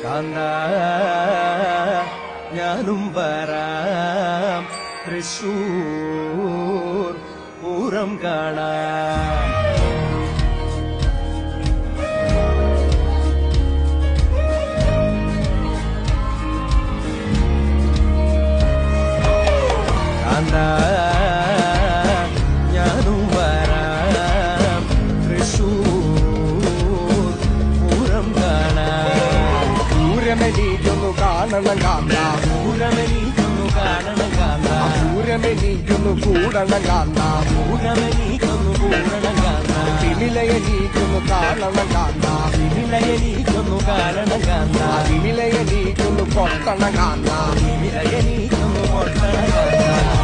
കാന്ത ഞാനും വരാം തൃശൂർ പൂരം കാണാം. കാന്ത ഞാനും വരാം തൃശൂർ പൂരം കാണാം. പൂരമെനിക്കൊന്നു കാണണം കാന്ത, പൂരമെനിക്കൊന്നു കാണണം കാന്ത, പൂരമെനിക്കൊന്നു കൂടണം കാന്ത, പൂരമെനിക്കൊന്നു കൂടണം കാന്ത, വിമിലയെനിക്കൊന്നു കാണണം കാന്ത, വിമിലയെനിക്കൊന്നു കാണണം കാന്ത, വിമിലയെനിക്കൊന്നു പൊട്ടണം കാന്ത, വിമിലയെനിക്കൊന്നു പൊട്ടണം കാന്ത.